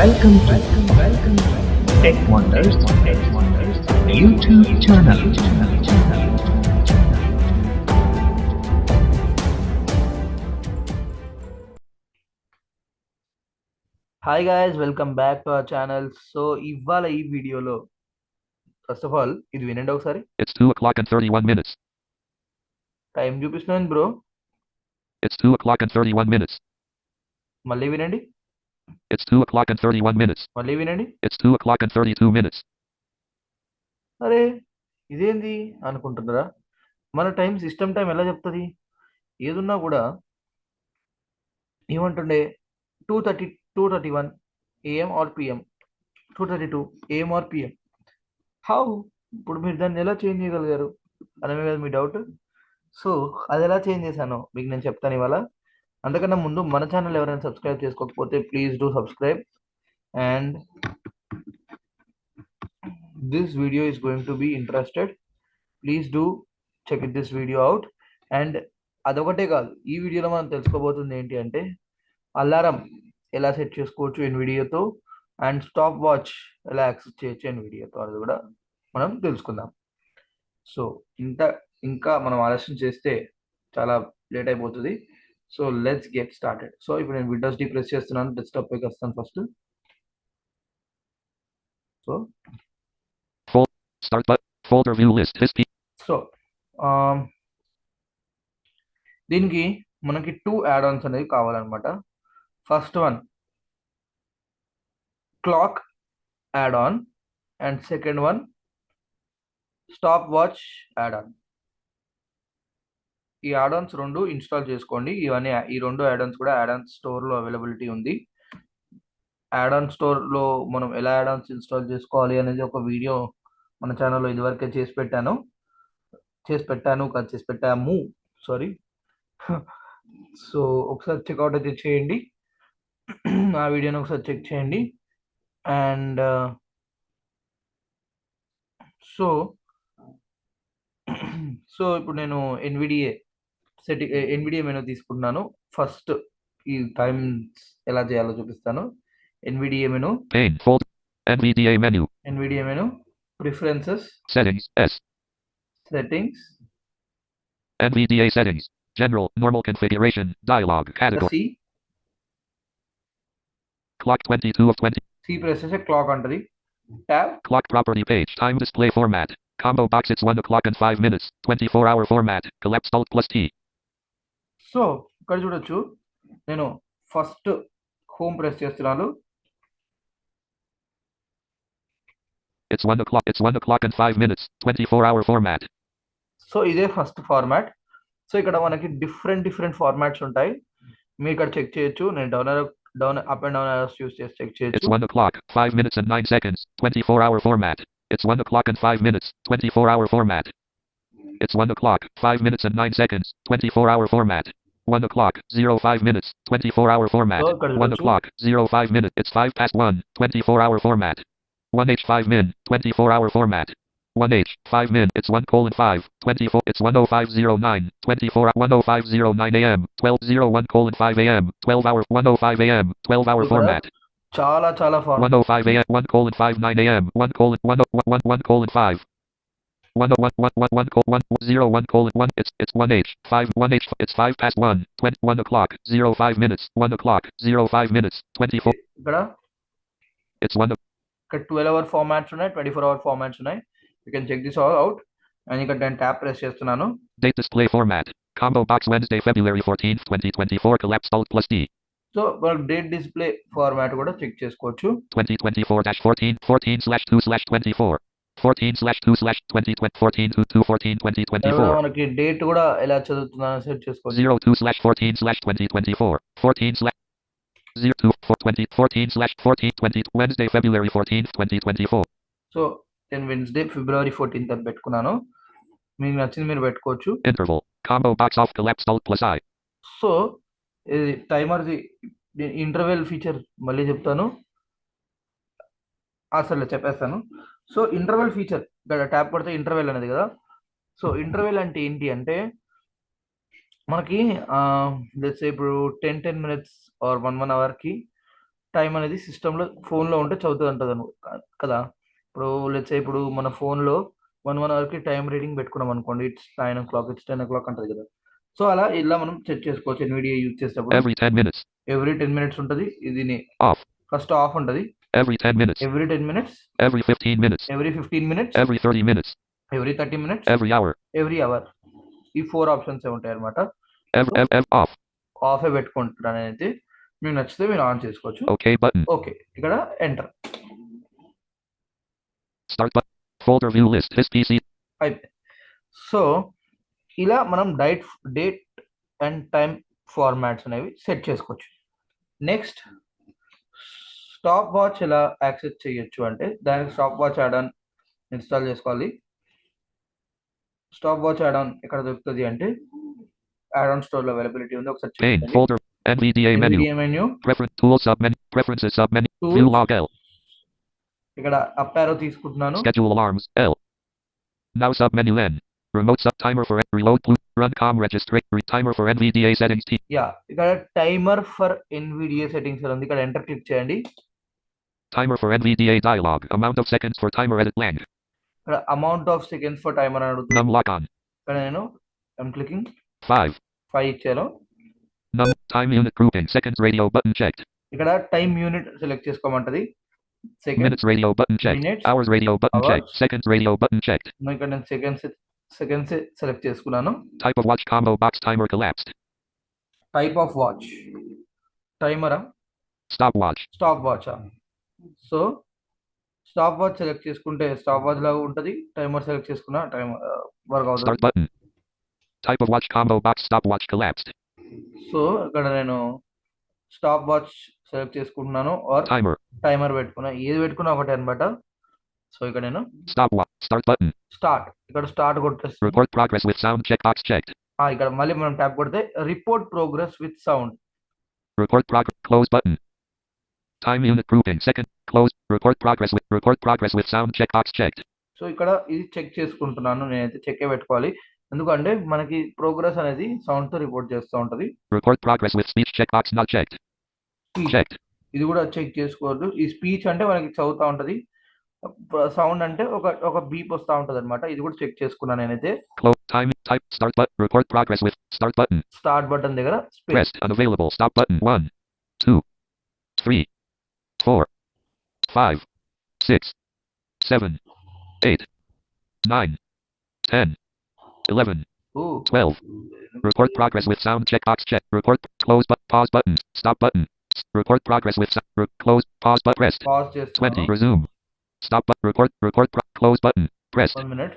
Welcome to Tech Wonders YouTube channel. Hi guys, welcome back to our channel. So ఇవాళ ఈ వీడియోలో first of all ఇది వినండి ఒకసారి. It's 2:31. టైం చూపిస్తున్నాను బ్రో. It's 2:31. మళ్ళీ వినండి. It's 2:31. మళ్ళీ వినండి. It's 2:32. అరే ఇదేంది అనుకుంటున్నారా? మన టైం సిస్టమ్ టైం ఎలా చెప్తుంది? ఏదున్నా కూడా ఏమంటుండే 2:31 AM or PM, 2:32 AM or PM. How? ఇప్పుడు మీరు దాన్ని ఎలా చేంజ్ చేయగలిగారు అనమే కదా మీ డౌట్. సో అది ఎలా చేంజ్ చేశానో మీకు నేను చెప్తాను ఇవాళ. అంతకన్నా ముందు మన ఛానల్ ఎవరైనా సబ్స్క్రైబ్ చేసుకోకపోతే please do subscribe, and this video is going to be interested. Please do check it this video out. And అదొకటే కాదు, ఈ వీడియోలో మనం తెలుసుకోబోతుంది ఏంటి అంటే అలారం ఎలా సెట్ చేసుకోవచ్చు ఇన్ వీడియోతో, అండ్ స్టాప్ వాచ్ ఎలా యాక్సెస్ చేయొచ్చు ఇన్ వీడియోతో, అది కూడా మనం తెలుసుకుందాం. సో ఇంకా మనం ఆలస్యం చేస్తే చాలా లేట్ అయిపోతుంది. So let's get started. So ఇప్పుడు నేను విండోస్ డి ప్రెస్ చేస్తున్నాను, డెస్క్టాప్ పైకి వస్తాను first. So Start button. Folder view list. So దీనికి మనకి 2 యాడ్-ఆన్స్ అనేవి కావాలన్నమాట. First one clock add-on, and second one stopwatch add-on. ఈ యాడ్-ఆన్స్ రెండు ఇన్స్టాల్ చేసుకోండి. ఈ రెండు యాడ్-ఆన్స్ కూడా యాడ్-ఆన్స్ స్టోర్లో అవైలబిలిటీ ఉంది. యాడ్-ఆన్ స్టోర్లో మనం ఎలా యాడ్-ఆన్స్ ఇన్స్టాల్ చేసుకోవాలి అనేది ఒక వీడియో మన ఛానల్లో ఇదివరకే చేసి పెట్టాము, సారీ. సో ఒకసారి చెక్అవుట్ అయితే చేయండి, ఆ వీడియోని ఒకసారి చెక్ చేయండి. అండ్ సో ఇప్పుడు నేను ఎన్విడిఏ మెనూ తీసుకుంటున్నాను. ఫస్ట్ ఈ టైమ్స్ ఎలా చేయాలో చూపిస్తాను. NVDA menu, Pane. Folder. NVDA menu. NVDA menu, preferences, Settings. S. Settings, NVDA settings. General. Normal configuration. Dialog. Category. C Clock 22 of 20. C press చేస్తే clock అంటది. Tab Clock property page. Time display format. Combo box. It's 1:05. 24-hour format. Collapsed Alt plus T. So ఇక్కడ చూడొచ్చు, నేను first home press చేస్తున్నాను. It's 1:05. 24-hour format. So ఇదే first format. So ఇక్కడ మనకి different formats ఉంటాయి. మీరు ఇక్కడ చెక్ చేయొచ్చు. నేను down up and down arrows use చేసి చెక్ చేయొచ్చు. It's 1:05. 24-hour format. It's 1:05. 24-hour format. It's 1:05. 24-hour format. 1:05. 24-hour format. 1:05. It's 1:05. 24-hour format. 1H 5min. 24-hour format. 1H 5min. It's 1:5. 24. It's 1:0509. 24. 1:0509 AM. 12:01:5 AM. 12-hour. 1:05 AM. 12-hour format. చాలా 1:05 AM. 1:59 AM. 1:1:5. 1:01:1. It's 1H 5. 1H. It's 1:05. 1:05. 1:05. 24. ఇక్కడ It's 1. ఇక్కడ 12-hour formats ఉన్నాయి, 24-hour formats ఉన్నాయి. You can check this all out. And ఇక్కడ నేను tap press చేస్తున్నాను. Date display format. Combo box Wednesday, February 14th, 2024. Collapsed Alt plus D. So మనకు date display format కూడా check చేసుకోవచ్చు. 2024-14 14/2/24 14/2/2024 మనకి డేట్ కూడా ఎలా చదువుతుందో సెట్ చేసుకోవచ్చు. 02/14/2024 14/02/14/20 Wednesday, February 14th, 2024. సో నేను వెన్స్డే February 14th అని పెట్టుకున్నాను. మీకు నచ్చింది మీరు పెట్టుకోవచ్చు. Interval. Combo box off. Collapsed Alt plus I. So ఇది టైమర్ది ఇంటర్వెల్ ఫీచర్ మళ్ళీ చెప్తాను. అసలు చెప్పేస్తాను. సో ఇంటర్వెల్ ఫీచర్ ఇక్కడ ట్యాప్ కొడితే ఇంటర్వెల్ అనేది కదా. సో ఇంటర్వెల్ అంటే ఏంటి అంటే మనకి లెట్స్ సే ఇప్పుడు 10 minutes ఆర్ 1 hour కి టైం అనేది సిస్టంలో ఫోన్లో ఉంటే చదువుతుంది అంటది కదా. ఇప్పుడు లెట్స్ ఇప్పుడు మన ఫోన్లో 1 అవర్కి టైం రీడింగ్ పెట్టుకున్నాం అనుకోండి, ఇట్స్ 9 o'clock, ఇట్స్ 10 o'clock అంటది కదా. సో అలా ఇలా మనం సెట్ చేసుకోవచ్చు ఎన్విడియా యూజ్ చేసేటప్పుడు. Every 10 minutes. ఎవ్రీ 10 minutes ఉంటుంది. ఇది Off. ఫస్ట్ ఆఫ్ ఉంటుంది. Every 10 minutes. Every 10 minutes. Every 15 minutes. Every 15 minutes. Every 30 minutes. Every 30 minutes. Every hour. Every hour. ఈ 4 ఆప్షన్స్ ఉంటాయి అనమాట. Off. ఆఫ్ పెట్టుకుంటున్నాను అయితే మీకు నచ్చితే మీరు ఆన్ చేసుకోవచ్చు. Okay button. ఓకే, ఇక్కడ enter. Start button. Folder view list. This PC. అయిపోయింది. సో ఇలా మనం డేట్ అండ్ టైం ఫార్మాట్స్ అనేవి సెట్ చేసుకోవచ్చు. నెక్స్ట్ స్టాప్ వాచ్ ఎలా యాక్సెస్ చేయొచ్చు అంటే దానికి stop watch add on install చేసుకోవాలి. స్టాప్ వాచ్ యాడ్ ఆన్ ఎక్కడ దొరుకుతుంది అంటే యాడ్ ఆన్ స్టోర్ లో అవైలబిలిటీ ఉంది. ఒకసారి Pane. Folder. NVDA menu. Menu. Tools submenu. Preferences submenu. Tools. View log L. ఇక్కడ అప్ యారో తీసుకుంటున్నాను. Schedule alarms L. Now submenu N. Remote sub timer for reload run com register timer for NVDA settings T. Yeah, ఇక్కడ timer for NVDA settings ఉంది. ఇక్కడ enter click చేయండి. Timer for NVDA dialog. Amount of seconds for timer edit lang. ఇక్కడ amount of seconds for timer అని అడుగుతుంది. Num lock on. ఇక్కడ నేను I'm clicking 5 ఇచ్చాను. Num time unit grouping seconds radio button checked. ఇక్కడ time unit select చేసుకోమంటది. Minutes radio button checked. Minutes. Hours radio button Hours. checked. Seconds radio button checked. ఇక్కడ నేను seconds select చేసుకున్నాను. Type of watch combo box timer collapsed. Type of watch టైమరా Stopwatch. స్టాప్ వాచా. So stopwatch select చేసుకుంటే stopwatch లాగా ఉంటుంది. Timer select చేసుకున్నా టైమర్ వర్క్ Start అవుతుంది. button. Type of watch combo box stopwatch collapsed. So ఇక్కడ నేను స్టాప్ వాచ్ సెలెక్ట్ చేసుకుంటున్నాను ఆర్ Timer. టైమర్ పెట్టుకున్నా. ఏది పెట్టుకున్నా ఒకటే అనమాట. సో ఇక్కడ నేను Stopwatch. Start button. స్టార్ట్ ఇక్కడ స్టార్ట్ కొట్టేస్తాను. Report progress with sound checkbox checked. ఇక్కడ మళ్ళీ మనం ట్యాప్ కొడితే report progress with sound. Report progress. Close button. Time unit grouping second. Close. Report progress with sound checkbox checked. So ఇక్కడ ఇది check చేసుకుంటున్నాను. నేనైతే చెక్ పెట్టుకోవాలి. ఎందుకంటే మనకి ప్రోగ్రెస్ అనేది సౌండ్ తో రిపోర్ట్ చేస్తూ ఉంటది. Report progress with speech checkbox not checked. Checked. ఇది కూడా చెక్ చేసుకోవద్దు. ఈ స్పీచ్ అంటే మనకి చదువుతా ఉంటది. సౌండ్ అంటే ఒక బీప్ వస్తూ ఉంటది అనమాట. ఇది కూడా చెక్ చేసుకున్నాను నేనైతే. Close. Time. Type. Start button. Report progress with start button. Start button దగ్గర Pressed. Unavailable. Stop button. 1, 2, 3, 4, 5, 6, 7, 8, 9, 10, 11, 12. Report progress with sound checkbox check. Report close but pause button. Stop button. Report progress with close pause but pressed. Pause 20. చేస్తాను. Resume. Stop but close button pressed. 1 minute.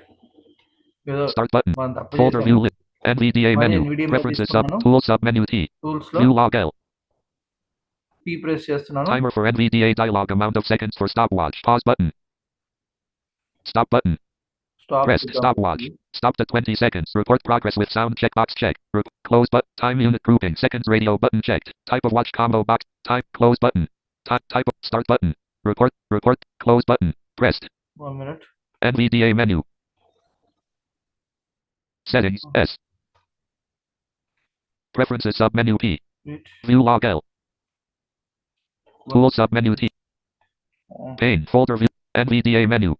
Start button. మనం తప్పు Folder view list. NVDA మళ్ళీ menu. NVDA Preferences sub తీసుకున్నాను. tool sub menu T. Tools లో View log L. P press చేస్తున్నాను. Timer for NVDA dialog amount of seconds for stopwatch. Pause button. Stop button. Stop Pressed. Stopwatch. Stopped at 20 seconds. Report progress with sound checkbox checked. Close but time unit grouping seconds radio button checked. Type of watch combo box. Type close button. Type of start button. Report close button. Pressed. 1 minute. NVDA menu. Settings S. Preferences submenu P. Wait. View log L. Tool submenu T. Pane folder view. NVDA menu.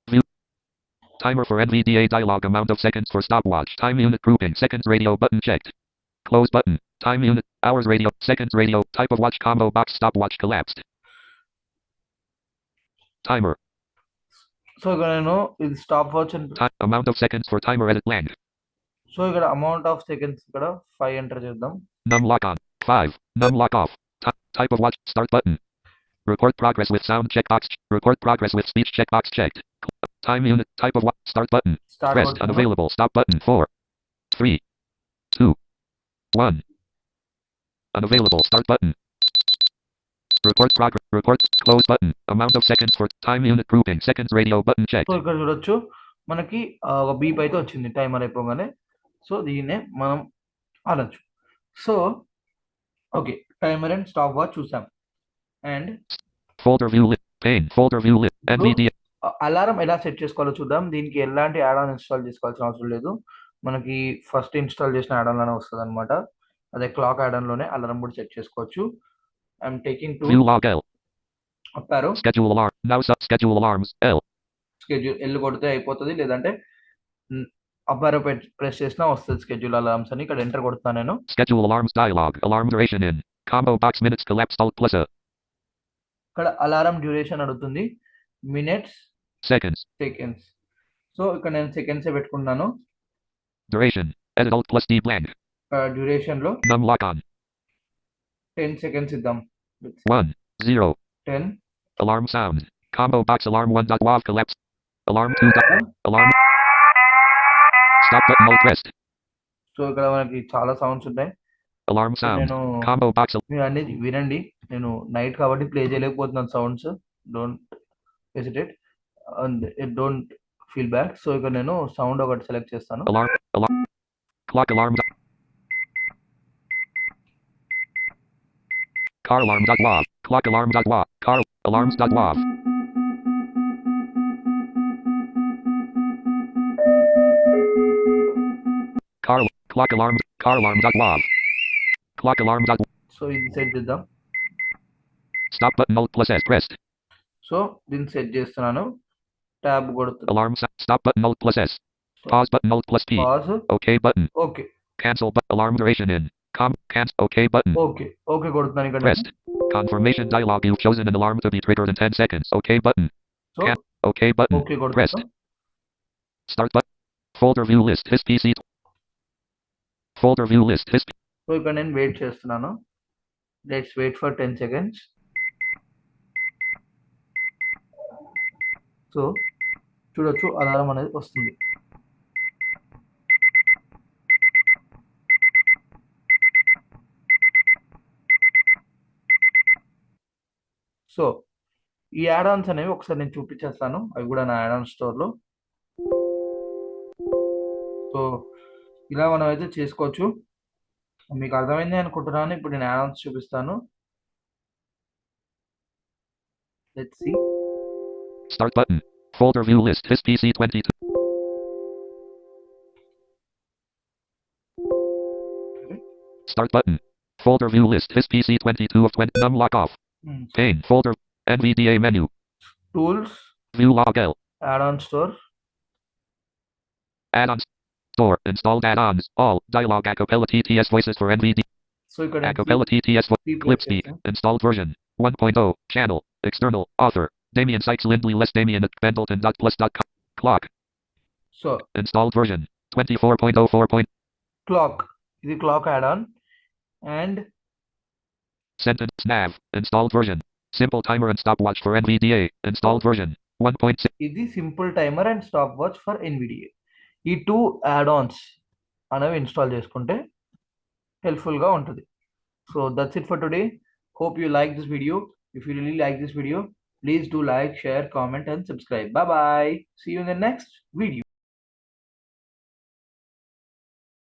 View. Timer for NVDA dialog amount of seconds for stopwatch. Time unit grouping seconds radio button checked. Close button. Time unit hours radio seconds radio type of watch combo box stopwatch collapsed. Timer. So ఇక్కడ నేను ఇది stop watch Amount of seconds for timer edit lang. So ఇక్కడ amount of seconds ఇక్కడ 5 enter చేద్దాం. Num lock on 5. Num lock off. Type of watch start button. Report progress with sound checkbox. Report progress with speech checkbox checked. Time unit type of watch start button. Start Pressed unavailable stop button 4, 3, 2, 1. Unavailable start button. Report close button. Amount of seconds for time unit grouping seconds radio button checked. So ఇక్కడ చూడొచ్చు మనకి ఒక beep అయితే వచ్చింది timer అయిపోగానే. So దీన్నే మనం అనొచ్చు. So okay, timer and stopwatch చూసాం. And Folder view list. Pane folder view list. NVDA. Alarm ఎలా సెట్ చేసుకోవాలో చూద్దాం. దీనికి ఎలాంటి యాడ్ ఆన్ ఇన్స్టాల్ చేసుకోవాల్సిన అవసరం లేదు. మనకి ఫస్ట్ ఇన్స్టాల్ చేసిన యాడ్ ఆన్ లోనే వస్తుంది అనమాట. అదే క్లాక్ యాడ్ ఆన్ లోనే అలారం కూడా సెట్ చేసుకోవచ్చు. I'm taking to View log L. up arrow, Schedule alarm. Now schedule alarms L. schedule L కొడితే అయిపోతుంది, లేదంటే అప్ arrow ప్రెస్ చేసినా వస్తుంది schedule alarms అని. ఇక్కడ ఎంటర్ కొడుతున్నాను నేను. Schedule alarms dialog. Alarm duration in. Combo box minutes collapse alt plus A. ఇక్కడ alarm duration అడుగుతుంది, మినిట్స్ Seconds. సెకండ్స్. సో ఇక్కడ నేను సెకండ్స్ పెట్టుకున్నాను. Duration. Edit alt plus D blank. Duration లో Num lock on. 10 seconds ఇద్దాం. 1, 0. 10. Alarm sound. Combo box alarm 1.wav collapse. Alarm 2. Alarm. Stop button alt pressed. So ఇక్కడ మనకి చాలా sounds ఉన్నాయి. Alarm sound. నేను Combo box. మీరు అన్ని వినండి. నేను నైట్ కాబట్టి ప్లే చేయలేకపోతున్నాను sounds. Don't hesitate and don't feel bad. So ఇక్కడ నేను సౌండ్ ఒకటి సెలెక్ట్ చేస్తాను. Alarm. Clock alarm. Car alarm.wav. Clock alarm.wav. Car alarms.wav. Clock alarm. Car alarm.wav. Clock alarm. So ఇది సెట్ చేద్దాం. Stop button alt plus S pressed. So దీన్ని set చేస్తున్నాను. Tab కొడుతున్నాను. Alarm. Stop button alt plus S. Pause button alt plus P. Pause. OK button. Okay Cancel alarm duration in. Cancel OK button. Okay okay కొడుతున్నాను ఇక్కడ. Pressed. Confirmation dialog. You've chosen an alarm to be triggered in 10 seconds. OK button. So OK button. Okay Pressed. కొడుతున్నా. Start button. Folder view list. His PC. Folder view list. His. So ఇక్కడ నేను wait చేస్తున్నాను. Let's wait for 10 seconds. So చూడొచ్చు alarm అనేది వస్తుంది. So ఈ add Ann's అనేవి ఒకసారి నేను చూపించేస్తాను. అవి కూడా నా యాడ్ ఆన్ స్టోర్లో. సో ఇలా మనం అయితే చేసుకోవచ్చు. మీకు అర్థమైంది అనుకుంటున్నాను. ఇప్పుడు నేను యాడ్ ఆన్స్ చూపిస్తాను. Let's see. Start button. Folder view list. His PC 22. Start button. Folder view list. His PC 22 of 20. Num lock off. Pane. Folder. NVDA menu. Tools, View log L. Add on store. Add-ons. Store. Installed add-ons. All. Dialog Acapella TTS voices for NVD. So ఇక్కడ Acapella TTS Clipspeak. Installed version 1.0. Channel. External. Author. Damien Sykes Lindley Les Damien at Pendleton.plus.com. Clock. So Installed version 24.04. Clock, ఇది clock add on. And Sentence nav. Installed version. Simple timer and stopwatch for NVDA. Installed version 1.6. ఇది simple timer and stop watch for NVDA. ఈ 2 add Ann's అనేవి install చేసుకుంటే హెల్ప్ఫుల్గా ఉంటుంది. So that's it for today. Hope you like this video. If you really like this video, please do like, share, comment and subscribe. Bye bye. See you in the next video.